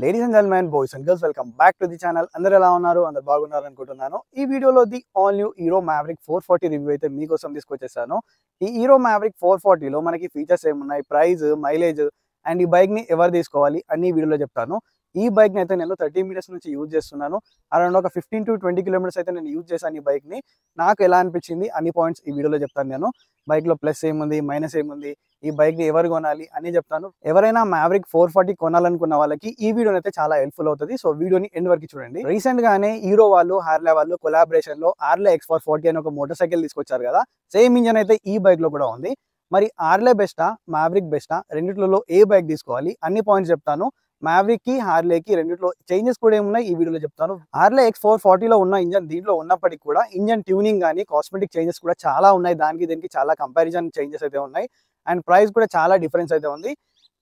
Ladies and gentlemen, boys and girls, welcome back to the channel. అందరూ ఎలా ఉన్నారు? అందరూ బాగున్నారు అనుకుంటున్నాను. ఈ వీడియోలో the all new Hero Maverick 440 review అయితే మీకోసం తీసుకొచ్చేసాను. ఈ హీరో మావరిక్ 440 లో మనకి ఫీచర్స్ ఏమున్నాయి, ప్రైస్, మైలేజ్ అండ్ ఈ బైక్ ని ఎవరు తీసుకోవాలి అన్ని వీడియోలో చెప్తాను. ఈ బైక్ ని అయితే నేను 30 మీటర్స్ నుంచి యూజ్ చేస్తున్నాను. అరౌండ్ ఒక 15 to 20 కిలోమీటర్స్ అయితే నేను యూజ్ చేశాను ఈ బైక్ ని. నాకు ఎలా అనిపించింది అన్ని పాయింట్స్ ఈ వీడియోలో చెప్తాను. నేను బైక్ లో ప్లస్ ఏముంది, మైనస్ ఏముంది, ఈ బైక్ ని ఎవరు కొనాలి అని చెప్తాను. ఎవరైనా మావరిక్ 440 కొనాలనుకున్న వాళ్ళకి ఈ వీడియో అయితే చాలా హెల్ప్ఫుల్ అవుతుంది. సో వీడియోని ఎండ్ వరకు చూడండి. రీసెంట్ గానే హీరో వాళ్ళు, హార్లే వాళ్ళు కొలాబరేషన్ లో హార్లే X440 అని ఒక మోటార్ సైకిల్ తీసుకొచ్చారు కదా. సేమ్ ఇంజన్ అయితే ఈ బైక్ లో కూడా ఉంది. మరి హార్లే బెస్టా, మావరిక్ బెస్టా, రెండిట్లో ఏ బైక్ తీసుకోవాలి అన్ని పాయింట్స్ చెప్తాను. మావరిక్ కి, హార్లేకి రెండిట్లో చేంజెస్ కూడా ఏమున్నాయి ఈ వీడియోలో చెప్తాను. హార్లే X440 లో ఉన్న ఇంజన్ దీంట్లో ఉన్నప్పటికీ కూడా ఇంజన్ ట్యూనింగ్ కానీ కాస్మెటిక్ చేంజెస్ కూడా చాలా ఉన్నాయి. దానికి దీనికి చాలా కంపారిజన్ చేంజెస్ అయితే ఉన్నాయి. అండ్ ప్రైస్ కూడా చాలా డిఫరెన్స్ అయితే ఉంది.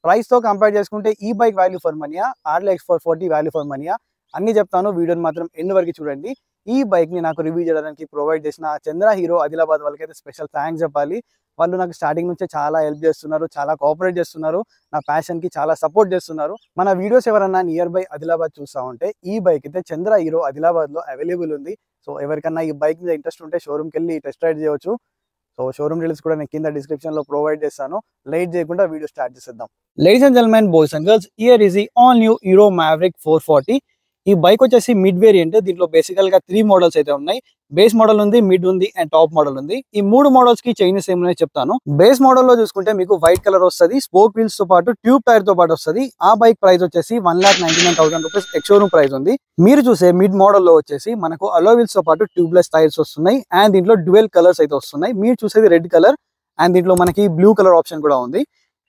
ప్రైస్ తో కంపేర్ చేసుకుంటే ఈ బైక్ వాల్యూ ఫర్ మనీయా, హార్లే X440 వాల్యూ ఫర్ మనీయా అన్ని చెప్తాను. వీడియోని మాత్రం ఎండ్ వరకు చూడండి. ఈ బైక్ ని నాకు రివ్యూ చేయడానికి ప్రొవైడ్ చేసిన చంద్ర హీరో ఆదిలాబాద్ వాళ్ళకైతే స్పెషల్ థ్యాంక్స్ చెప్పాలి. వాళ్ళు నాకు స్టార్టింగ్ నుంచే చాలా హెల్ప్ చేస్తున్నారు, చాలా కోఆపరేట్ చేస్తున్నారు, నా ప్యాషన్ కి చాలా సపోర్ట్ చేస్తున్నారు. మన వీడియోస్ ఎవరన్నా నియర్ బై ఆదిలాబాద్ చూస్తా ఉంటే ఈ బైక్ అయితే చంద్ర హీరో ఆదిలాబాద్ లో అవైలబుల్ ఉంది. సో ఎవరికన్నా ఈ బైక్ మీద ఇంట్రెస్ట్ ఉంటే షోరూమ్కి వెళ్ళి టెస్ట్ రైడ్ చేయవచ్చు. సో షోరూమ్ డీటెయిల్స్ కూడా నేను కింద డిస్క్రిప్షన్ లో ప్రొవైడ్ చేస్తాను. లేట్ చేయకుండా వీడియో స్టార్ట్ చేసేద్దాం. Ladies and gentlemen, boys and girls, here is the all new Hero Maverick 440. ఈ బైక్ వచ్చేసి మిడ్ వేరియంట్. దీంట్లో బేసికల్ గా 3 మోడల్స్ అయితే ఉన్నాయి. బేస్ మోడల్ ఉంది, మిడ్ ఉంది అండ్ టాప్ మోడల్ ఉంది. ఈ 3 మోడల్స్ కి చేంజెస్ ఏమున్నాయో చెప్తాను. బేస్ మోడల్ లో చూసుకుంటే మీకు వైట్ కలర్ వస్తుంది, స్పోక్ వీల్స్ తో పాటు ట్యూబ్ టైర్ తో పాటు వస్తుంది. ఆ బైక్ ప్రైస్ వచ్చేసి 1,99,000 రూపీస్ ఎక్స్ షోరూమ్ ప్రైస్ ఉంది. మీరు చూసే మిడ్ మోడల్ లో వచ్చేసి మనకు అలో వీల్స్ తో పాటు ట్యూబ్లెస్ టైర్స్ వస్తున్నాయి అండ్ దీంట్లో డ్యూయల్ కలర్స్ అయితే వస్తున్నాయి. మీరు చూసేది రెడ్ కలర్ అండ్ దీంట్లో మనకి బ్లూ కలర్ ఆప్షన్ కూడా ఉంది.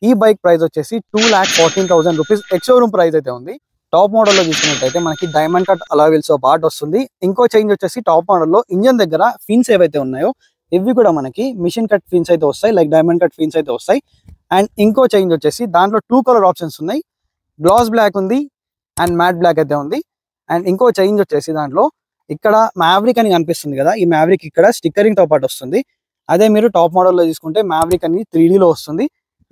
ఈ బైక్ ప్రైస్ వచ్చేసి 2,14,000 రూపీస్ ఎక్స్ షోరూమ్ ప్రైస్ అయితే ఉంది. టాప్ మోడల్ లో చూసినట్టయితే మనకి డైమండ్ కట్ అలా వీల్స్ తో పాటు వస్తుంది. ఇంకో చేంజ్ వచ్చేసి టాప్ మోడల్ లో ఇంజన్ దగ్గర ఫిన్స్ ఏవైతే ఉన్నాయో ఇవి కూడా మనకి మిషన్ కట్ ఫిన్స్ అయితే వస్తాయి, లైక్ డైమండ్ కట్ ఫిన్స్ అయితే వస్తాయి. అండ్ ఇంకో చేంజ్ వచ్చేసి దాంట్లో 2 కలర్ ఆప్షన్స్ ఉన్నాయి. గ్లాస్ బ్లాక్ ఉంది అండ్ మ్యాట్ బ్లాక్ అయితే ఉంది. అండ్ ఇంకో చేంజ్ వచ్చేసి దాంట్లో ఇక్కడ మావరిక్ అని కనిపిస్తుంది కదా, ఈ మావరిక్ ఇక్కడ స్టిక్కరింగ్ తో పాటు వస్తుంది. అదే మీరు టాప్ మోడల్ లో తీసుకుంటే మావరిక్ అని 3D లో వస్తుంది.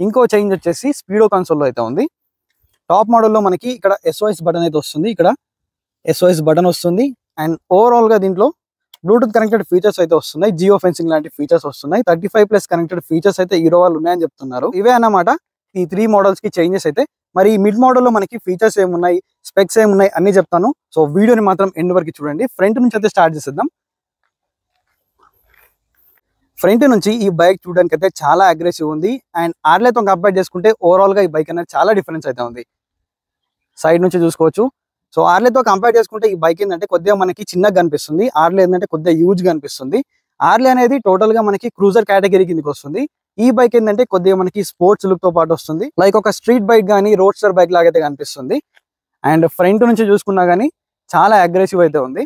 ఇంకో చేంజ్ వచ్చేసి స్పీడో కన్సోల్ లో అయితే ఉంది. టాప్ మోడల్లో మనకి ఇక్కడ SOS బటన్ అయితే వస్తుంది, ఇక్కడ SOS బటన్ వస్తుంది. అండ్ ఓవరాల్ గా దీంట్లో బ్లూటూత్ కనెక్టెడ్ ఫీచర్స్ అయితే వస్తున్నాయి, జియో ఫెన్సింగ్ లాంటి ఫీచర్స్ వస్తున్నాయి. 35+ కనెక్టెడ్ ఫీచర్స్ అయితే హీరో వాళ్ళు ఉన్నాయని చెప్తున్నారు. ఇవే అన్నమాట ఈ 3 మోడల్స్ కి చేంజెస్ అయితే. మరి ఈ మిడ్ మోడల్లో మనకి ఫీచర్స్ ఏమున్నాయి, స్పెక్స్ ఏమున్నాయి అన్ని చెప్తాను. సో వీడియోని మాత్రం ఎండ్ వరకు చూడండి. ఫ్రంట్ నుంచి అయితే స్టార్ట్ చేసేద్దాం. ఫ్రంట్ నుంచి ఈ బైక్ చూడడానికి అయితే చాలా అగ్రెసివ్ ఉంది అండ్ హార్లేతో కంపేర్ చేసుకుంటే ఓవరాల్ గా ఈ బైక్ అనేది చాలా డిఫరెన్స్ అయితే ఉంది. సైడ్ నుంచి చూసుకోవచ్చు. సో హార్లేతో కంపేర్ చేసుకుంటే ఈ బైక్ ఏంటంటే కొద్దిగా మనకి చిన్నగా కనిపిస్తుంది, హార్లే ఏంటంటే కొద్దిగా యూజ్ గా అనిపిస్తుంది. హార్లే అనేది టోటల్ గా మనకి క్రూజర్ కేటగిరీ కిందకి వస్తుంది. ఈ బైక్ ఏంటంటే కొద్దిగా మనకి స్పోర్ట్స్ లుక్ తో పాటు వస్తుంది, లైక్ ఒక స్ట్రీట్ బైక్ కానీ రోడ్స్టర్ బైక్ లాగా అయితే కనిపిస్తుంది. అండ్ ఫ్రంట్ నుంచి చూసుకున్నా కానీ చాలా అగ్రెసివ్ అయితే ఉంది.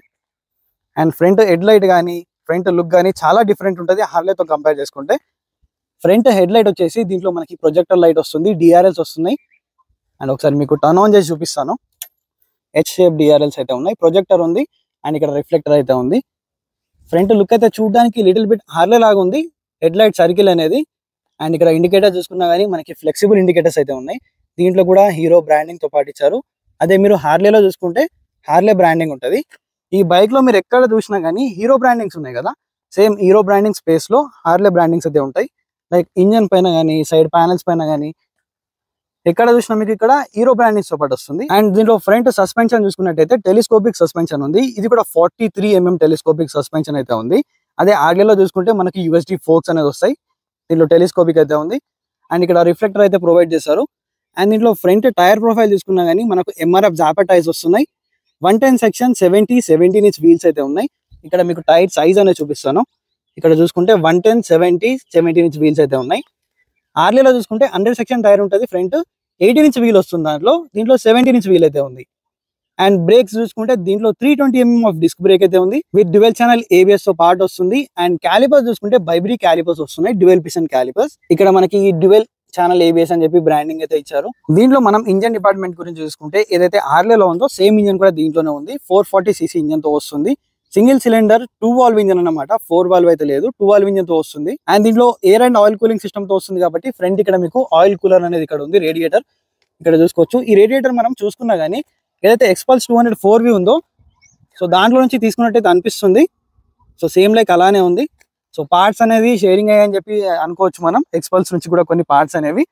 అండ్ ఫ్రంట్ హెడ్ లైట్ కానీ ఫ్రంట్ లుక్ కానీ చాలా డిఫరెంట్ ఉంటుంది హార్లేతో కంపేర్ చేసుకుంటే. ఫ్రంట్ హెడ్ లైట్ వచ్చేసి దీంట్లో మనకి ప్రొజెక్టర్ లైట్ వస్తుంది, DRLs వస్తున్నాయి. అండ్ ఒకసారి మీకు టర్న్ ఆన్ చేసి చూపిస్తాను. H షేప్ DRLs అయితే ఉన్నాయి, ప్రొజెక్టర్ ఉంది అండ్ ఇక్కడ రిఫ్లెక్టర్ అయితే ఉంది. ఫ్రంట్ లుక్ అయితే చూడడానికి లిటిల్ బిట్ హార్లే లాగా ఉంది, హెడ్ లైట్ సర్కిల్ అనేది. అండ్ ఇక్కడ ఇండికేటర్ చూసుకున్నా కానీ మనకి ఫ్లెక్సిబుల్ ఇండికేటర్స్ అయితే ఉన్నాయి. దీంట్లో కూడా హీరో బ్రాండింగ్ తో పాటు ఇచ్చారు. అదే మీరు హార్లేలో చూసుకుంటే హార్లే బ్రాండింగ్ ఉంటుంది. ఈ బైక్ లో మీరు ఎక్కడ చూసినా కానీ హీరో బ్రాండింగ్స్ ఉన్నాయి కదా, సేమ్ హీరో బ్రాండింగ్ స్పేస్ లో హార్లే బ్రాండింగ్స్ అయితే ఉంటాయి. లైక్ ఇంజన్ పైన కానీ సైడ్ ప్యానల్స్ పైన కానీ ఎక్కడ చూసినా మీకు ఇక్కడ హీరో బ్రాండింగ్స్ తో పాటు వస్తుంది. అండ్ దీంట్లో ఫ్రంట్ సస్పెన్షన్ చూసుకున్నట్టయితే టెలిస్కోపిక్ సస్పెన్షన్ ఉంది. ఇది కూడా 43 mm టెలిస్కోపిక్ సస్పెన్షన్ అయితే ఉంది. అదే హార్లేలో చూసుకుంటే మనకి USD ఫోర్క్స్ అనేది వస్తాయి, దీంట్లో టెలిస్కోపిక్ అయితే ఉంది. అండ్ ఇక్కడ రిఫ్లెక్టర్ అయితే ప్రొవైడ్ చేశారు. అండ్ దీంట్లో ఫ్రంట్ టైర్ ప్రొఫైల్ చూసుకున్నా కానీ మనకు MRF జాపర్ టైర్స్ వస్తున్నాయి. 110 సెక్షన్ 17 ఇంచ్ వీల్స్ అయితే ఉన్నాయి. ఇక్కడ మీకు టైర్ సైజ్ అనేది చూపిస్తాను. ఇక్కడ చూసుకుంటే 110, 70, 17 ఇంచ్ వీల్స్ అయితే ఉన్నాయి. హార్లేలో చూసుకుంటే 100 సెక్షన్ టైర్ ఉంటుంది, ఫ్రంట్ 18 ఇంచ్ వీల్ వస్తుంది, దీంట్లో 17 ఇంచ్ వీల్ అయితే ఉంది. అండ్ బ్రేక్స్ చూసుకుంటే దీంట్లో 320 mm ఆఫ్ డిస్క్ బ్రేక్ అయితే ఉంది విత్ డ్యూయల్ ఛానల్ ABS తో పాటు వస్తుంది. అండ్ క్యాలిపర్స్ చూసుకుంటే బైబ్రీ క్యాలిపర్స్ వస్తున్నాయి, డ్యూయల్ పిస్టన్ క్యాలిపర్స్. ఇక్కడ మనకి డ్యూయల్ ఛానల్ ABS అని చెప్పి బ్రాండింగ్ అయితే ఇచ్చారు. దీంట్లో మనం ఇంజన్ డిపార్ట్మెంట్ గురించి చూసుకుంటే ఏదైతే హార్లేలో ఉందో సేమ్ ఇంజన్ కూడా దీంట్లోనే ఉంది. 440cc ఇంజన్ తో వస్తుంది. సింగిల్ సిలిండర్ 2 వాల్వ్ ఇంజన్ అన్నమాట, 4 వాల్వ్ అయితే లేదు, 2 వాల్వ్ ఇంజన్ తో వస్తుంది. అండ్ దీంట్లో air and oil cooling system తో వస్తుంది కాబట్టి ఫ్రంట్ ఇక్కడ మీకు ఆయిల్ కూలర్ అనేది ఇక్కడ ఉంది, రేడియేటర్ ఇక్కడ చూసుకోవచ్చు. ఈ రేడియేటర్ మనం చూసుకున్నా గానీ ఏదైతే ఎక్స్పల్స్ 200 4V ఉందో సో దాంట్లో నుంచి తీసుకున్నట్టయితే అనిపిస్తుంది. సో సేమ్ లైక్ అలానే ఉంది. సో పార్ట్స్ అనేది షేరింగ్ అయ్యాయని చెప్పి అనుకోవచ్చు మనం, ఎక్స్పల్స్ నుంచి కూడా కొన్ని పార్ట్స్ అనేవి.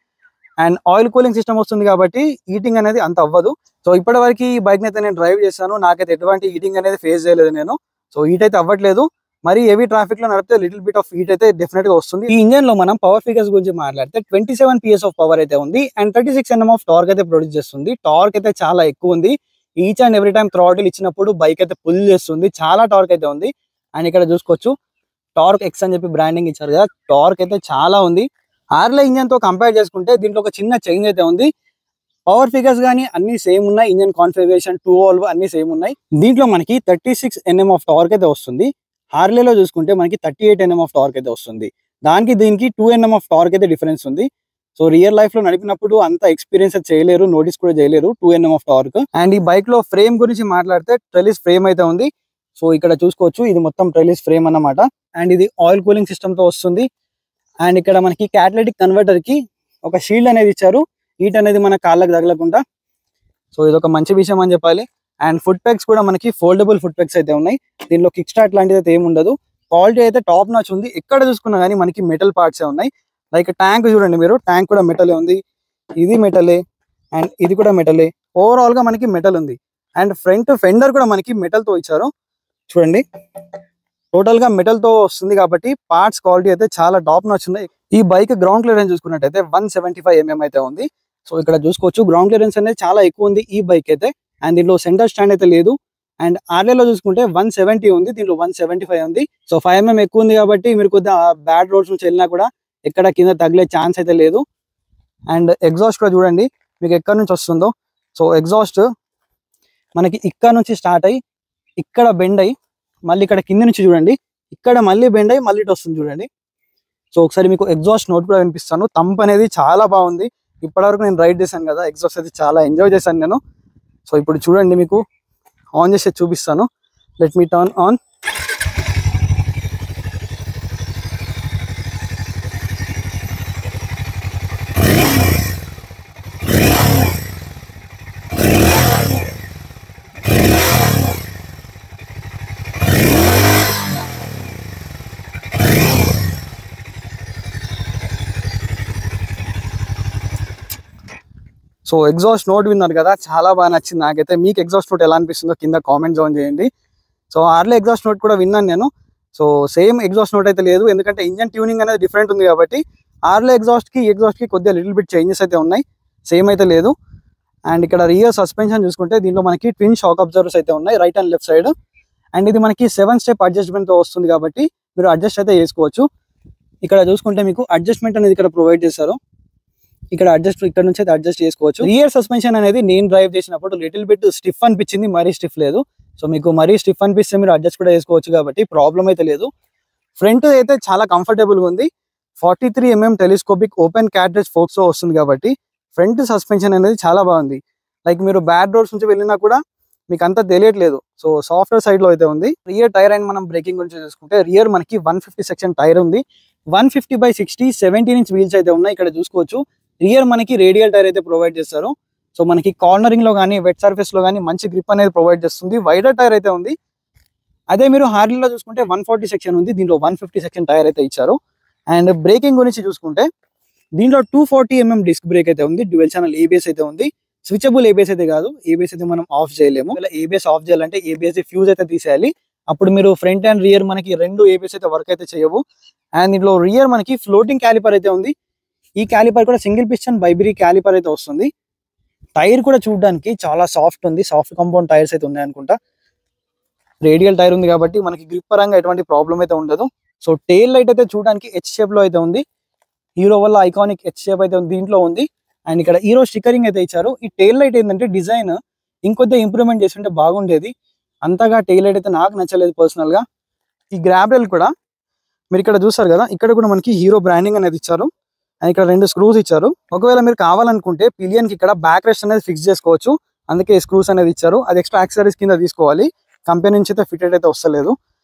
అండ్ ఆయిల్ కూలింగ్ సిస్టమ్ వస్తుంది కాబట్టి హీటింగ్ అనేది అంత అవ్వదు. సో ఇప్పటి వరకు ఈ బైక్ అయితే నేను డ్రైవ్ చేశాను, నాకైతే ఎటువంటి హీటింగ్ అనేది ఫేస్ చేయలేదు నేను. సో హీట్ అయితే అవ్వట్లేదు. మరి హెవీ ట్రాఫిక్ లో నడిపితే లిటిల్ బిట్ ఆఫ్ హీట్ అయితే డెఫినెట్ గా వస్తుంది. ఈ ఇంజన్ లో మనం పవర్ ఫిగర్స్ గురించి మాట్లాడితే 27 PS ఆఫ్ పవర్ అయితే ఉంది అండ్ 36 Nm ఆఫ్ టార్క్ అయితే ప్రొడ్యూస్ చేస్తుంది. టార్క్ అయితే చాలా ఎక్కువ ఉంది. Each and every time throttle ఇచ్చినప్పుడు బైక్ అయితే పుల్ చేస్తుంది, చాలా టార్క్ అయితే ఉంది. అండ్ ఇక్కడ చూసుకోవచ్చు టార్క్ ఎక్స్ అని చెప్పి బ్రాండింగ్ ఇచ్చారు కదా, టార్క్ అయితే చాలా ఉంది. ఆర్లే ఇంజన్ తో కంపేర్ చేసుకుంటే దీంట్లో ఒక చిన్న చేంజ్ అయితే ఉంది. పవర్ ఫిగర్స్ కానీ అన్ని సేమ్ ఉన్నాయి, ఇంజన్ కాన్ఫిగరేషన్ 2 వాల్వ్ అన్ని సేమ్ ఉన్నాయి. దీంట్లో మనకి 36 Nm ఆఫ్ టార్క్ అయితే వస్తుంది. హార్లేలో చూసుకుంటే మనకి 38 Nm ఆఫ్ టార్క్ అయితే వస్తుంది. దానికి దీనికి 2 Nm ఆఫ్ టార్క్ అయితే డిఫరెన్స్ ఉంది. సో రియల్ లైఫ్ లో నడిపినప్పుడు అంత ఎక్స్పీరియన్స్ చేయలేరు, నోటీస్ కూడా చేయలేరు 2 Nm ఆఫ్ టార్క్. అండ్ ఈ బైక్ లో ఫ్రేమ్ గురించి మాట్లాడితే ట్రెలిస్ ఫ్రేమ్ అయితే ఉంది. సో ఇక్కడ చూసుకోవచ్చు ఇది మొత్తం ట్రెలిస్ ఫ్రేమ్ అన్నమాట. అండ్ ఇది ఆయిల్ కూలింగ్ సిస్టమ్ తో వస్తుంది. అండ్ ఇక్కడ మనకి క్యాటలిటిక్ కన్వర్టర్ కి ఒక షీల్డ్ అనేది ఇచ్చారు, హీట్ అనేది మన కాళ్ళకి తగలకుండా. సో ఇది ఒక మంచి విషయం అని చెప్పాలి. అండ్ ఫుట్ పెగ్స్ కూడా మనకి ఫోల్డబుల్ ఫుట్ పెగ్స్ అయితే ఉన్నాయి. దీనిలో కిక్ స్టార్ట్ లాంటిది అయితే ఏమి ఉండదు. క్వాలిటీ అయితే టాప్ నాచ్ ఉంది. ఎక్కడ చూసుకున్నా కానీ మనకి మెటల్ పార్ట్స్ ఉన్నాయి. లైక్ ట్యాంక్ చూడండి మీరు, ట్యాంక్ కూడా మెటలే ఉంది, ఇది మెటలే అండ్ ఇది కూడా మెటలే. ఓవరాల్ గా మనకి మెటల్ ఉంది. అండ్ ఫ్రంట్ ఫెండర్ కూడా మనకి మెటల్ తో ఇచ్చారు చూడండి. టోటల్ గా మెటల్ తో వస్తుంది కాబట్టి పార్ట్స్ క్వాలిటీ అయితే చాలా టాప్ నాచ్ ఉన్నాయి. ఈ బైక్ గ్రౌండ్ క్లియరెన్స్ చూసుకున్నట్టయితే 175 mm అయితే ఉంది. సో ఇక్కడ చూసుకోవచ్చు గ్రౌండ్ క్లియరెన్స్ అనేది చాలా ఎక్కువ ఉంది ఈ బైక్ అయితే. అండ్ దీంట్లో సెంటర్ స్టాండ్ అయితే లేదు. అండ్ ఆర్లేలో చూసుకుంటే 170 ఉంది, దీంట్లో 175 ఉంది. సో 5 mm ఎక్కువ ఉంది కాబట్టి మీరు కొద్దిగా బ్యాడ్ రోడ్స్ నుంచి వెళ్ళినా కూడా ఎక్కడ కింద తగిలే ఛాన్స్ అయితే లేదు. అండ్ ఎగ్జాస్ట్ కూడా చూడండి మీకు ఎక్కడి నుంచి వస్తుందో. సో ఎగ్జాస్ట్ మనకి ఇక్కడ నుంచి స్టార్ట్ అయ్యి ఇక్కడ బెండ్ అయ్యి మళ్ళీ ఇక్కడ కింద నుంచి చూడండి, ఇక్కడ మళ్ళీ బెండ్ అయ్యి మళ్ళీ ఇటు వస్తుంది చూడండి. సో ఒకసారి మీకు ఎగ్జాస్ట్ నోట్ కూడా వినిపిస్తాను. తంప్ అనేది చాలా బాగుంది. ఇప్పటివరకు నేను రైడ్ చేశాను కదా, ఎగ్జాస్ట్ అయితే చాలా ఎంజాయ్ చేశాను నేను. సో ఇప్పుడు చూడండి మీకు ఆన్ చేసి చూపిస్తాను. Let me turn on. So exhaust note విన్నారు కదా, చాలా బాగా నచ్చింది నాకైతే. మీకు ఎగ్జాస్ట్ నోట్ ఎలా అనిపిస్తుందో కింద కామెంట్ జోన్ చేయండి. సో ఆర్లే ఎగ్జాస్ట్ నోట్ కూడా విన్నాను నేను. సో సేమ్ ఎగ్జాస్ట్ నోట్ అయితే లేదు, ఎందుకంటే ఇంజన్ ట్యూనింగ్ అనేది డిఫరెంట్ ఉంది కాబట్టి. ఆర్లే ఎగ్జాస్ట్ కి కొద్దిగా లిటిల్ బిట్ చేంజెస్ అయితే ఉన్నాయి, సేమ్ అయితే లేదు. అండ్ ఇక్కడ రియర్ సస్పెన్షన్ చూసుకుంటే దీంట్లో మనకి ట్విన్ షాక్ అబ్జర్వర్స్ అయితే ఉన్నాయి right and left side. And ఇది మనకి 7 స్టెప్ అడ్జస్ట్మెంట్ తో వస్తుంది కాబట్టి మీరు అడ్జస్ట్ అయితే చేసుకోవచ్చు. ఇక్కడ చూసుకుంటే మీకు అడ్జస్ట్మెంట్ అనేది ఇక్కడ ప్రొవైడ్ చేశారు. ఇక్కడ ఇక్కడ నుంచి అయితే అడ్జస్ట్ చేసుకోవచ్చు. రియర్ సస్పెన్షన్ అనేది నేను డ్రైవ్ చేసినప్పుడు లిటిల్ బిట్ స్టిఫ్ అనిపించింది, మరీ స్టిఫ్ లేదు. సో మీకు మరీ స్టిఫ్ అనిపిస్తే మీరు అడ్జస్ట్ కూడా చేసుకోవచ్చు కాబట్టి ప్రాబ్లం అయితే లేదు. ఫ్రంట్ అయితే చాలా కంఫర్టబుల్ గా ఉంది. 43 mm టెలిస్కోపిక్ ఓపెన్ క్యాట్రేజ్ ఫోక్స్ తో వస్తుంది కాబట్టి ఫ్రంట్ సస్పెన్షన్ అనేది చాలా బాగుంది. లైక్ మీరు బ్యాడ్ రోడ్స్ నుంచి వెళ్ళినా కూడా మీకు అంతా తెలియట్లేదు. సో సాఫ్ట్వేర్ సైడ్ లో అయితే ఉంది. రియర్ టైర్ అండ్ మనం బ్రేకింగ్ గురించి చూసుకుంటే రియర్ మనకి 150 సెక్షన్ టైర్ ఉంది. 150/60 17 inch వీల్స్ అయితే ఉన్నాయి. ఇక్కడ చూసుకోవచ్చు రియర్ మనకి రేడియల్ టైర్ అయితే ప్రొవైడ్ చేస్తారు. సో మనకి కార్నరింగ్ లో కానీ వెట్ సర్ఫేస్ లో కానీ మంచి గ్రిప్ అనేది ప్రొవైడ్ చేస్తుంది. వైడర్ టైర్ అయితే ఉంది. అదే మీరు హార్లీలో చూసుకుంటే 140 సెక్షన్ ఉంది, దీంట్లో 150 సెక్షన్ టైర్ అయితే ఇచ్చారు. అండ్ బ్రేకింగ్ గురించి చూసుకుంటే దీంట్లో 240 mm డిస్క్ బ్రేక్ అయితే ఉంది. డ్యూయల్ ఛానల్ ఏబిఎస్ అయితే ఉంది. స్విచబుల్ ఏబిఎస్ అయితే కాదు, ఏబిఎస్ అయితే మనం ఆఫ్ చేయలేము. ఏబిఎస్ ఆఫ్ చేయాలంటే ఏబిఎస్ ఫ్యూజ్ అయితే తీసేయాలి. అప్పుడు మీరు ఫ్రంట్ అండ్ రియర్ మనకి రెండు ఏబిఎస్ అయితే వర్క్ అయితే చేయవు. అండ్ దీంట్లో రియర్ మనకి ఫ్లోటింగ్ క్యాలిపర్ అయితే ఉంది. ఈ క్యాలిపర్ కూడా సింగిల్ పిస్టన్ బైబరీ క్యాలిపర్ అయితే వస్తుంది. టైర్ కూడా చూడడానికి చాలా సాఫ్ట్ ఉంది, సాఫ్ట్ కాంపౌండ్ టైర్స్ అయితే ఉన్నాయి అనుకుంటా. రేడియల్ టైర్ ఉంది కాబట్టి మనకి గ్రిప్ పరంగా ఎటువంటి ప్రాబ్లం అయితే ఉండదు. సో టెయిల్ లైట్ అయితే చూడడానికి హెచ్ షేప్ లో అయితే ఉంది. హీరో వల్ల ఐకానిక్ హెచ్ షేప్ అయితే దీంట్లో ఉంది. అండ్ ఇక్కడ హీరో స్టిక్కరింగ్ అయితే ఇచ్చారు. ఈ టెయిల్ లైట్ ఏంటంటే డిజైన్ ఇంకొద్దిగా ఇంప్రూవ్మెంట్ చేస్తుంటే బాగుండేది. అంతగా టెయిల్ లైట్ అయితే నాకు నచ్చలేదు పర్సనల్ గా. ఈ గ్రాబ్ రైల్ కూడా మీరు ఇక్కడ చూస్తారు కదా, ఇక్కడ కూడా మనకి హీరో బ్రాండింగ్ అనేది ఇచ్చారు. అండ్ ఇక్కడ 2 స్క్రూస్ ఇచ్చారు. ఒకవేళ మీరు కావాలనుకుంటే పిలియన్ కి ఇక్కడ బ్యాక్ రెస్ట్ అనేది ఫిక్స్ చేసుకోవచ్చు. అందుకే స్క్రూస్ అనేది ఇచ్చారు. అది ఎక్స్ట్రా యాక్సెసరీస్ కింద తీసుకోవాలి, కంపెనీ నుంచి అయితే ఫిటెడ్ అయితే వస్తలేదు.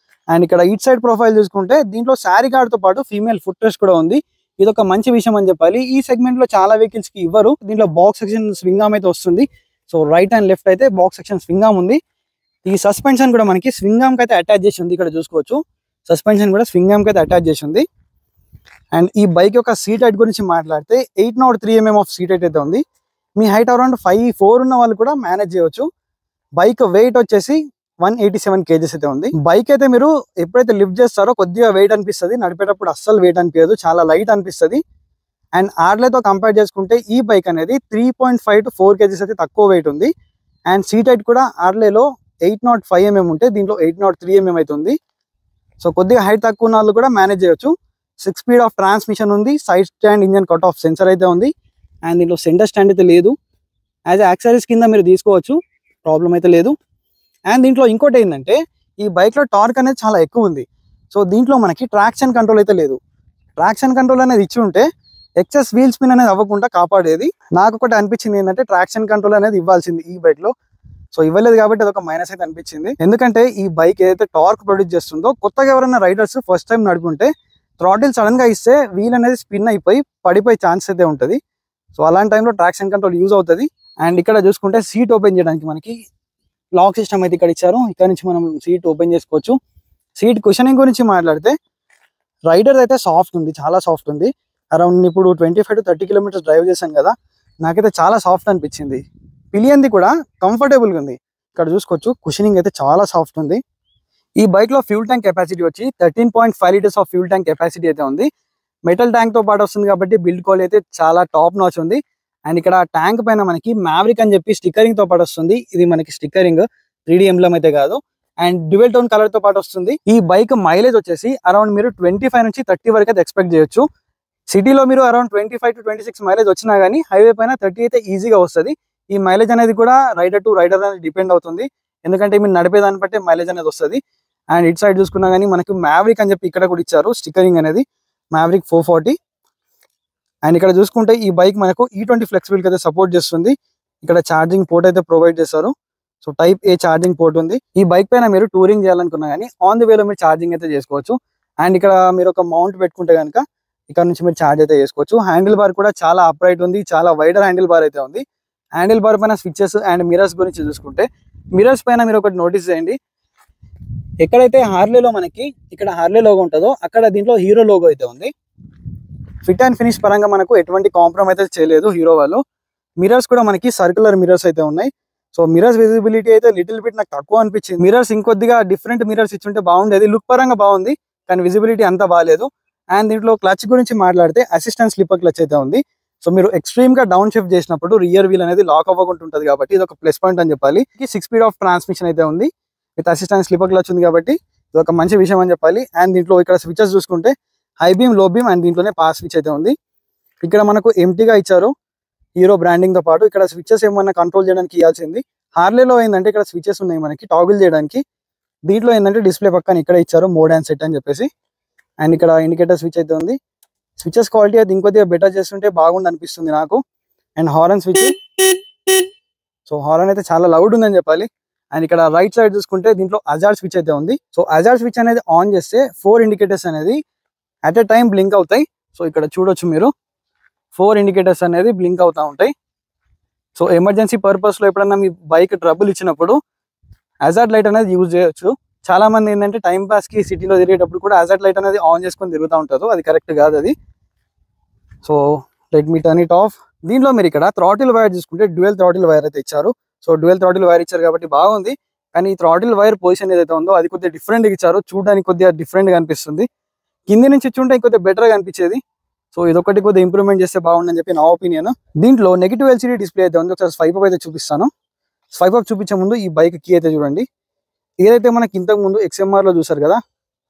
అండ్ ఇక్కడ ఇట్ సైడ్ ప్రొఫైల్ చూసుకుంటే దీంట్లో శారీ గార్డ్ తో పాటు ఫీమేల్ ఫుట్ రెస్ట్ కూడా ఉంది. ఇది ఒక మంచి విషయం అని చెప్పాలి. ఈ సెగ్మెంట్ లో చాలా వెహికల్స్ కి ఇవ్వరు. దీంట్లో బాక్స్ సెక్షన్ స్వింగ్ ఆర్మ్ అయితే వస్తుంది. సో రైట్ అండ్ లెఫ్ట్ అయితే బాక్స్ సెక్షన్ స్వింగ్ ఆర్మ్ ఉంది. ఈ సస్పెన్షన్ కూడా మనకి స్వింగ్ ఆర్మ్ కి అయితే అటాచ్ చేసి ఉంది. ఇక్కడ చూసుకోవచ్చు సస్పెన్షన్ కూడా స్వింగ్ ఆర్మ్ కి అయితే అటాచ్ చేసి ఉంది. అండ్ ఈ బైక్ యొక్క సీట్ హైట్ గురించి మాట్లాడితే 803 mm ఆఫ్ సీట్ హైట్ అయితే ఉంది. మీ హైట్ అరౌండ్ 5'4" ఉన్న వాళ్ళు కూడా మేనేజ్ చేయవచ్చు. బైక్ వెయిట్ వచ్చేసి 187 kgs అయితే ఉంది. బైక్ అయితే మీరు ఎప్పుడైతే లిఫ్ట్ చేస్తారో కొద్దిగా వెయిట్ అనిపిస్తుంది, నడిపేటప్పుడు అస్సలు వెయిట్ అనిపించదు, చాలా లైట్ అనిపిస్తుంది. అండ్ ఆర్లేతో కంపేర్ చేసుకుంటే ఈ బైక్ అనేది 3.5 to 4 kgs అయితే తక్కువ వెయిట్ ఉంది. అండ్ సీట్ హైట్ కూడా ఆర్లేలో 805 mm ఉంటే దీంట్లో 803 mm అయితే ఉంది. సో కొద్దిగా హైట్ తక్కువ ఉన్న వాళ్ళు కూడా మేనేజ్ చేయొచ్చు. 6 స్పీడ్ ఆఫ్ ట్రాన్స్మిషన్ ఉంది. Side stand engine cut off sensor అయితే ఉంది. అండ్ దీంట్లో సెంటర్ స్టాండ్ అయితే లేదు. యాజ్ యాక్సరీస్ కింద మీరు తీసుకోవచ్చు, ప్రాబ్లం అయితే లేదు. అండ్ దీంట్లో ఇంకోటి ఏంటంటే ఈ బైక్లో టార్క్ అనేది చాలా ఎక్కువ ఉంది. సో దీంట్లో మనకి ట్రాక్షన్ కంట్రోల్ అయితే లేదు. ట్రాక్షన్ కంట్రోల్ అనేది ఇచ్చి ఉంటే ఎక్సెస్ వీల్ స్పిన్ అనేది అవ్వకుండా కాపాడేది. నాకు ఒకటి అనిపించింది ఏంటంటే ట్రాక్షన్ కంట్రోల్ అనేది ఇవ్వాల్సింది ఈ బైక్లో. సో ఇవ్వలేదు కాబట్టి అదొక మైనస్ అయితే అనిపించింది. ఎందుకంటే ఈ బైక్ ఏదైతే టార్క్ ప్రొడ్యూస్ చేస్తుందో కొత్తగా ఎవరైనా రైడర్స్ ఫస్ట్ టైం నడుపుకుంటే థ్రాటిల్ సడన్ గా ఇస్తే వీల్ అనేది స్పిన్ అయిపోయి పడిపోయే ఛాన్స్ అయితే ఉంటుంది. సో అలాంటి టైంలో ట్రాక్షన్ కంట్రోల్ యూజ్ అవుతుంది. అండ్ ఇక్కడ చూసుకుంటే సీట్ ఓపెన్ చేయడానికి మనకి లాక్ సిస్టమ్ అయితే ఇక్కడ ఇచ్చారు. ఇక్కడ నుంచి మనం సీట్ ఓపెన్ చేసుకోవచ్చు. సీట్ కుషనింగ్ గురించి మాట్లాడితే రైడర్ అయితే సాఫ్ట్ ఉంది, చాలా సాఫ్ట్ ఉంది. అరౌండ్ ఇప్పుడు 25 to 30 kilometers డ్రైవ్ చేశాను కదా, నాకైతే చాలా సాఫ్ట్ అనిపించింది. పిలియన్ది కూడా కంఫర్టబుల్గా ఉంది. ఇక్కడ చూసుకోవచ్చు కుషనింగ్ అయితే చాలా సాఫ్ట్ ఉంది. ఈ బైక్ లో ఫ్యూల్ ట్యాంక్ కెపాసిటీ వచ్చి 13.5 liters of fuel tank capacity అయితే ఉంది. మెటల్ ట్యాంక్ తో పాటు వస్తుంది కాబట్టి బిల్డ్ క్వాలిటీ అయితే చాలా టాప్ నాచ్ ఉంది. అండ్ ఇక్కడ ట్యాంక్ పైన మనకి మ్యావరిక్ అని చెప్పి స్టిక్కరింగ్ తో పాటు వస్తుంది. ఇది మనకి స్టిక్కరింగ్ 3D ఎంబ్లమ్ అయితే కాదు. అండ్ డ్యూయల్ టోన్ కలర్ తో పాటు వస్తుంది. ఈ బైక్ మైలేజ్ వచ్చేసి అరౌండ్ మీరు 25 నుంచి 30 వరకు అయితే ఎక్స్పెక్ట్ చేయొచ్చు. సిటీలో మీరు అరౌండ్ 25 to 26 మైలేజ్ వచ్చినా కానీ హైవే పైన 30 అయితే ఈజీగా వస్తుంది. ఈ మైలేజ్ అనేది కూడా రైడర్ టు రైడర్ అనేది డిపెండ్ అవుతుంది. ఎందుకంటే మీరు నడిపేదాన్ని బట్టే మైలేజ్ అనేది వస్తుంది. అండ్ ఇట్ సైడ్ చూసుకున్నా కానీ మనకి మ్యావరిక్ అని చెప్పి ఇక్కడ కూడా ఇచ్చారు స్టిక్కరింగ్ అనేది, మ్యావరిక్ 440. అండ్ ఇక్కడ చూసుకుంటే ఈ బైక్ మనకు E20 ఫ్లెక్సిబిలిటీ అయితే సపోర్ట్ చేస్తుంది. ఇక్కడ ఛార్జింగ్ పోర్ట్ అయితే ప్రొవైడ్ చేస్తారు. సో టైప్ ఏ ఛార్జింగ్ పోర్ట్ ఉంది. ఈ బైక్ పైన మీరు టూరింగ్ చేయాలనుకున్నా కానీ ఆన్ ది వేలో మీరు ఛార్జింగ్ అయితే చేసుకోవచ్చు. అండ్ ఇక్కడ మీరు ఒక మౌంట్ పెట్టుకుంటే కనుక ఇక్కడ నుంచి మీరు ఛార్జ్ అయితే చేసుకోవచ్చు. హ్యాండిల్ బార్ కూడా చాలా అప్రైట్ ఉంది, చాలా వైడర్ హ్యాండిల్ బార్ అయితే ఉంది. హ్యాండిల్ బార్ పైన స్విచెస్ అండ్ మిరర్స్ గురించి చూసుకుంటే మిరర్స్ పైన మీరు ఒకటి నోటీస్ చేయండి. ఎక్కడైతే హార్లేలో మనకి ఇక్కడ హార్లే లోగో ఉంటుందో అక్కడ దీంట్లో హీరో లోగో అయితే ఉంది. ఫిట్ అండ్ ఫినిష్ పరంగా మనకు ఎటువంటి కాంప్రమైజ్ అయితే చేయలేదు హీరో వాళ్ళు. మిరర్స్ కూడా మనకి సర్క్యులర్ మిరర్స్ అయితే ఉన్నాయి. సో మిరర్స్ విజిబిలిటీ అయితే లిటిల్ బిట్ నాకు తక్కువ అనిపించింది. మిరర్స్ ఇంకొద్దిగా డిఫరెంట్ మిరర్స్ ఇచ్చుంటే బాగుండేది. లుక్ పరంగా బాగుంది కానీ విజిబిలిటీ అంతా బాగాలేదు. అండ్ దీంట్లో క్లచ్ గురించి మాట్లాడితే అసిస్టెంట్ స్లిప్పర్ క్లచ్ అయితే ఉంది. సో మీరు ఎక్స్ట్రీమ్ గా డౌన్ షిఫ్ట్ చేసినప్పుడు రియర్ వీల్ అనేది లాక్ అవ్వకుండా ఉంటుంది కాబట్టి ఇది ఒక ప్లస్ పాయింట్ అని చెప్పాలి. 6 స్పీడ్ ఆఫ్ ట్రాన్స్మిషన్ అయితే ఉంది విత్ అసిస్టెంట్ స్లిప్పర్ క్లచ్ ఉంది కాబట్టి ఇది ఒక మంచి విషయం అని చెప్పాలి. అండ్ దీంట్లో ఇక్కడ స్విచెస్ చూసుకుంటే హై బీమ్, లో బీమ్ అండ్ దీంట్లోనే పాస్ స్విచ్ అయితే ఉంది. ఇక్కడ మనకు ఎంటీగా ఇచ్చారు హీరో బ్రాండింగ్ తో పాటు. ఇక్కడ స్విచెస్ ఏమన్నా కంట్రోల్ చేయడానికి ఇవ్వాల్సింది. హార్లేలో ఏంటంటే ఇక్కడ స్విచెస్ ఉన్నాయి మనకి టాగిల్ చేయడానికి. దీంట్లో ఏంటంటే డిస్ప్లే పక్కన ఇక్కడ ఇచ్చారు మోడ్ అండ్ సెట్ అని చెప్పేసి. అండ్ ఇక్కడ ఇండికేటర్ స్విచ్ అయితే ఉంది. స్విచెస్ క్వాలిటీ అయితే ఇంకొద్దిగా బెటర్ చేస్తుంటే బాగుంది అనిపిస్తుంది నాకు. And horn switch, so horn అయితే చాలా లౌడ్ ఉందని చెప్పాలి. అండ్ ఇక్కడ రైట్ సైడ్ చూసుకుంటే దీంట్లో హజార్డ్ స్విచ్ అయితే ఉంది. సో హజార్డ్ స్విచ్ అనేది ఆన్ చేస్తే 4 ఇండికేటర్స్ అనేది అట్ ఎ టైం బ్లింక్ అవుతాయి. సో ఇక్కడ చూడొచ్చు మీరు 4 ఇండికేటర్స్ అనేది బ్లింక్ అవుతా ఉంటాయి. సో ఎమర్జెన్సీ పర్పస్ లో ఎప్పుడన్నా మీ బైక్ ట్రబుల్ ఇచ్చినప్పుడు హజార్డ్ లైట్ అనేది యూజ్ చేయొచ్చు. చాలా మంది ఏంటంటే టైం పాస్ కి సిటీలో తిరిగేటప్పుడు కూడా హజార్డ్ లైట్ అనేది ఆన్ చేసుకొని తిరుగుతూ ఉంటారు. అది కరెక్ట్ కాదు అది. So let me turn it of. దీంట్లో మీరు ఇక్కడ థ్రాటిల్ వైర్ చూసుకుంటే డ్యూయల్ థ్రాటిల్ వైర్ అయితే ఇచ్చారు. సో డ్యూయల్ థ్రాటిల్ వైర్ ఇచ్చారు కాబట్టి బాగుంది. కానీ ఈ థ్రాటిల్ వైర్ పొజిషన్ ఏదైతే ఉందో అది కొద్దిగా డిఫరెంట్ గా ఇచ్చారు. చూడడానికి కొద్దిగా డిఫరెంట్ గా అనిపిస్తుంది. కింది నుంచి చూంటే కొద్దిగా బెటర్ గా అనిపించేది. సో ఇదొకటి కొద్దిగా ఇంప్రూవ్మెంట్ చేస్తే బాగుందని చెప్పి నా ఒపీనియన్. దీంట్లో నెగిటివ్ ఎల్సీడీ డిస్ప్లే అయితే ఉంది. ఒకసారి స్వైప్ అప్ అయితే చూపిస్తాను. స్వైప్ అప్ చూపించే ముందు ఈ బైక్ కీ అయితే చూడండి. ఏదైతే మనకి ఇంతకు ముందు XMR లో చూసారు కదా,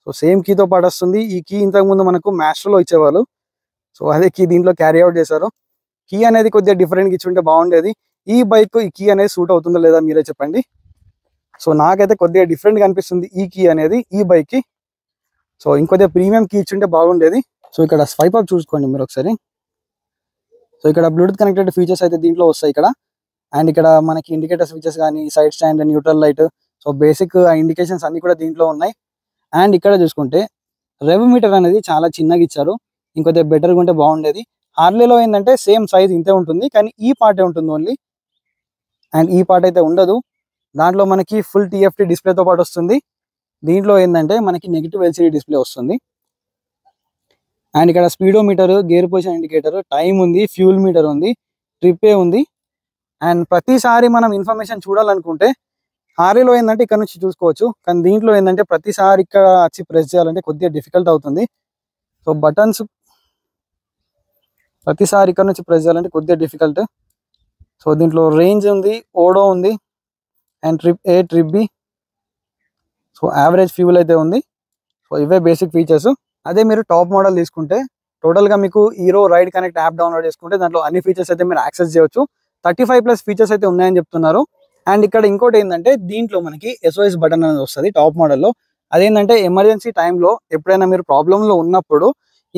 సో సేమ్ కీతో పాటు వస్తుంది. ఈ కీ ఇంతకు ముందు మనకు మ్యాస్టర్లో ఇచ్చేవాళ్ళు. సో అదే కీ దీంట్లో క్యారీ అవుట్ చేశారు. కీ అనేది కొద్దిగా డిఫరెంట్గా ఇచ్చుంటే బాగుండేది. ఈ బైక్ ఈ కీ అనేది సూట్ అవుతుందో లేదా మీరే చెప్పండి. సో నాకైతే కొద్దిగా డిఫరెంట్గా అనిపిస్తుంది ఈ కీ అనేది ఈ బైక్కి. సో ఇంకొద్దిగా ప్రీమియం కీ ఇచ్చుంటే బాగుండేది. సో ఇక్కడ స్వైప్ అప్ చూసుకోండి మీరు ఒకసారి. సో ఇక్కడ బ్లూటూత్ కనెక్టెడ్ ఫీచర్స్ అయితే దీంట్లో వస్తాయి ఇక్కడ. అండ్ ఇక్కడ మనకి ఇండికేటర్ స్విచెస్ కానీ side stand, neutral light, so basic indications అన్ని కూడా దీంట్లో ఉన్నాయి. అండ్ ఇక్కడ చూసుకుంటే రెవ్ మీటర్ అనేది చాలా చిన్నగా ఇచ్చారు. ఇంకొద్దిగా బెటర్గా ఉంటే బాగుండేది. హార్లేలో ఏంటంటే సేమ్ సైజ్ ఇంతే ఉంటుంది కానీ ఈ పార్టే ఉంటుంది ఓన్లీ. అండ్ ఈ పార్ట్ అయితే ఉండదు. దాంట్లో మనకి ఫుల్ TFT డిస్ప్లేతో పాటు వస్తుంది. దీంట్లో ఏంటంటే మనకి నెగిటివ్ LCD డిస్ప్లే వస్తుంది. అండ్ ఇక్కడ speedometer, gear position indicator, time ఉంది, ఫ్యూల్ మీటర్ ఉంది, ట్రిప్పే ఉంది. అండ్ ప్రతిసారి మనం ఇన్ఫర్మేషన్ చూడాలనుకుంటే హార్లీలో ఏంటంటే ఇక్కడ నుంచి చూసుకోవచ్చు. కానీ దీంట్లో ఏంటంటే ప్రతిసారి ఇక్కడ వచ్చి ప్రెస్ చేయాలంటే కొద్దిగా డిఫికల్ట్ అవుతుంది. సో బటన్స్ ప్రతిసారి ఇక్కడ నుంచి ప్రెస్ చేయాలంటే కొద్దిగా డిఫికల్ట్. సో దీంట్లో రేంజ్ ఉంది, ఓడో ఉంది, and trip A, trip B. So average fuel అయితే ఉంది. సో ఇవే బేసిక్ ఫీచర్స్. అదే మీరు టాప్ మోడల్ తీసుకుంటే టోటల్గా మీకు Hero Ride Connect app download చేసుకుంటే దాంట్లో అన్ని ఫీచర్స్ అయితే మీరు యాక్సెస్ చేయొచ్చు. 35+ ఫీచర్స్ అయితే ఉన్నాయని చెప్తున్నారు. అండ్ ఇక్కడ ఇంకోటి ఏంటంటే దీంట్లో మనకి SOS బటన్ అనేది వస్తుంది టాప్ మోడల్లో. అదేంటంటే ఎమర్జెన్సీ టైంలో ఎప్పుడైనా మీరు ప్రాబ్లంలో ఉన్నప్పుడు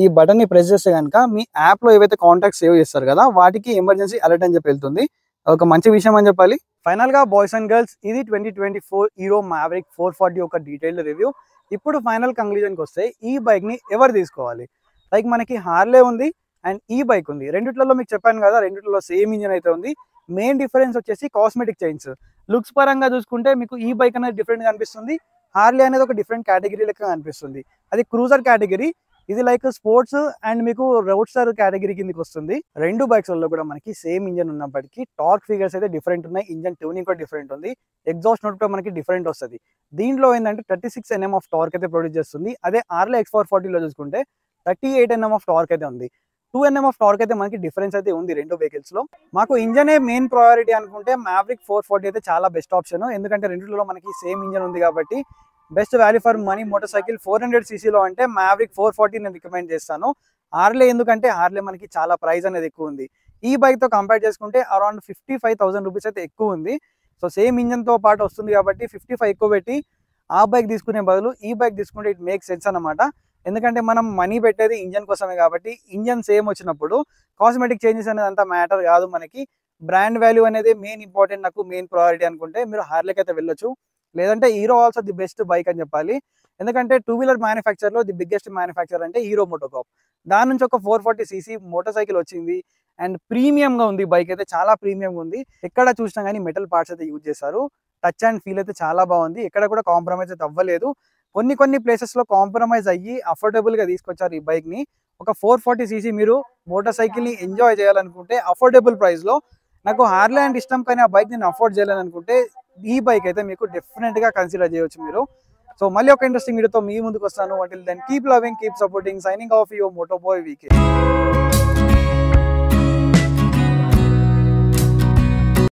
ఈ బటన్ని ప్రెస్ చేస్తే కనుక మీ యాప్లో ఏవైతే కాంటాక్ట్ సేవ్ చేస్తారు కదా వాటికి ఎమర్జెన్సీ అలర్ట్ అని చెప్పి వెళ్తుంది. ఒక మంచి విషయం అని చెప్పాలి. ఫైనల్గా బాయ్స్ అండ్ గర్ల్స్, ఇది 2024 హీరో మ్యావరిక్ 440 ఒక డీటెయిల్డ్ రివ్యూ. ఇప్పుడు ఫైనల్ కంక్లూజన్కి వస్తే ఈ బైక్ని ఎవరు తీసుకోవాలి? లైక్ మనకి హార్లే ఉంది అండ్ ఈ బైక్ ఉంది. రెండిట్లలో మీకు చెప్పాను కదా, రెండిట్లలో సేమ్ ఇంజన్ అయితే ఉంది. మెయిన్ డిఫరెన్స్ వచ్చేసి కాస్మెటిక్ చేంజ్. లుక్స్ పరంగా చూసుకుంటే మీకు ఈ బైక్ అనేది డిఫరెంట్గా అనిపిస్తుంది. హార్లీ అనేది ఒక డిఫరెంట్ కేటగిరీ లెక్క అనిపిస్తుంది. అది క్రూజర్ కేటగిరీ, ఇది లైక్ స్పోర్ట్స్ అండ్ మీకు రోడ్స్టర్ కేటగిరీ కిందకి వస్తుంది. రెండు బైక్స్లలో కూడా మనకి సేమ్ ఇంజన్ ఉన్నప్పటికీ టార్క్ ఫిగర్స్ అయితే డిఫరెంట్ ఉన్నాయి. ఇంజన్ ట్యూనింగ్ కూడా డిఫరెంట్ ఉంది. ఎగ్జాస్ట్ నోట్ కూడా మనకి డిఫరెంట్ వస్తుంది. దీంట్లో ఏంటంటే 36 Nm ఆఫ్ టార్క్ అయితే ప్రొడ్యూస్ చేస్తుంది. అదే హార్లీ X440లో చూసుకుంటే 38 Nm ఆఫ్ టార్క్ అయితే ఉంది. 2 Nm ఆఫ్ టార్క్ అయితే మనకి డిఫరెన్స్ అయితే ఉంది రెండు వెహికల్స్ లో. మాకు ఇంజనే మెయిన్ ప్రయారిటీ అనుకుంటే మ్యావరిక్ 440 అయితే చాలా బెస్ట్ ఆప్షన్. ఎందుకంటే రెండిట్లో మనకి సేమ్ ఇంజన్ ఉంది కాబట్టి best value for money motor cycle 400cc అంటే మ్యావరిక్ 440 నేను రికమెండ్ చేస్తాను. హార్లే ఎందుకంటే హార్లే మనకి చాలా ప్రైస్ అనేది ఎక్కువ ఉంది. ఈ బైక్ తో కంపేర్ చేసుకుంటే అరౌండ్ 55,000 రూపీస్ అయితే ఎక్కువ ఉంది. సో సేమ్ ఇంజన్ తో పాటు వస్తుంది కాబట్టి 55 ఎక్కువ పెట్టి ఆ బైక్ తీసుకునే బదులు ఈ బైక్ తీసుకుంటే ఇట్ మేక్ సెన్స్ అన్నమాట. ఎందుకంటే మనం మనీ పెట్టేది ఇంజన్ కోసమే కాబట్టి ఇంజన్ సేమ్ వచ్చినప్పుడు కాస్మెటిక్ చేంజెస్ అనేది అంత మ్యాటర్ కాదు. మనకి బ్రాండ్ వాల్యూ అనేది మెయిన్ ఇంపార్టెంట్, నాకు మెయిన్ ప్రయారిటీ అనుకుంటే మీరు హార్లేకి అయితే వెళ్ళొచ్చు. లేదంటే hero also the best bike అని చెప్పాలి. ఎందుకంటే 2-వీలర్ మ్యానుఫ్యాక్చర్లో ది బిగ్గెస్ట్ మ్యానుఫ్యాక్చర్ అంటే హీరో మోటోకార్ప్. దాని నుంచి ఒక 440cc మోటార్ సైకిల్ వచ్చింది అండ్ ప్రీమియంగా ఉంది. బైక్ అయితే చాలా ప్రీమియంగా ఉంది. ఎక్కడ చూసినా కానీ మెటల్ పార్ట్స్ అయితే యూజ్ చేశారు. టచ్ అండ్ ఫీల్ అయితే చాలా బాగుంది. ఎక్కడ కూడా కాంప్రమైజ్ అయితే అవ్వలేదు. కొన్ని ప్లేసెస్ లో కాంప్రమైజ్ అయ్యి అఫోర్డబుల్ గా తీసుకొచ్చారు ఈ బైక్ ని. ఒక 440cc మీరు మోటార్ సైకిల్ ని ఎంజాయ్ చేయాలనుకుంటే అఫోర్డబుల్ ప్రైస్ లో, నాకు హార్లే అండ్ ఇష్టం కానీ ఆ బైక్ నేను అఫోర్డ్ చేయాలనుకుంటే ఈ బైక్ అయితే మీకు డెఫినెట్ గా కన్సిడర్ చేయొచ్చు మీరు. సో మళ్ళీ ఒక ఇంట్రెస్టింగ్ వీడియోతో మీ ముందుకు వస్తాను. Until then keep loving, keep supporting. Signing off your moto boy VK.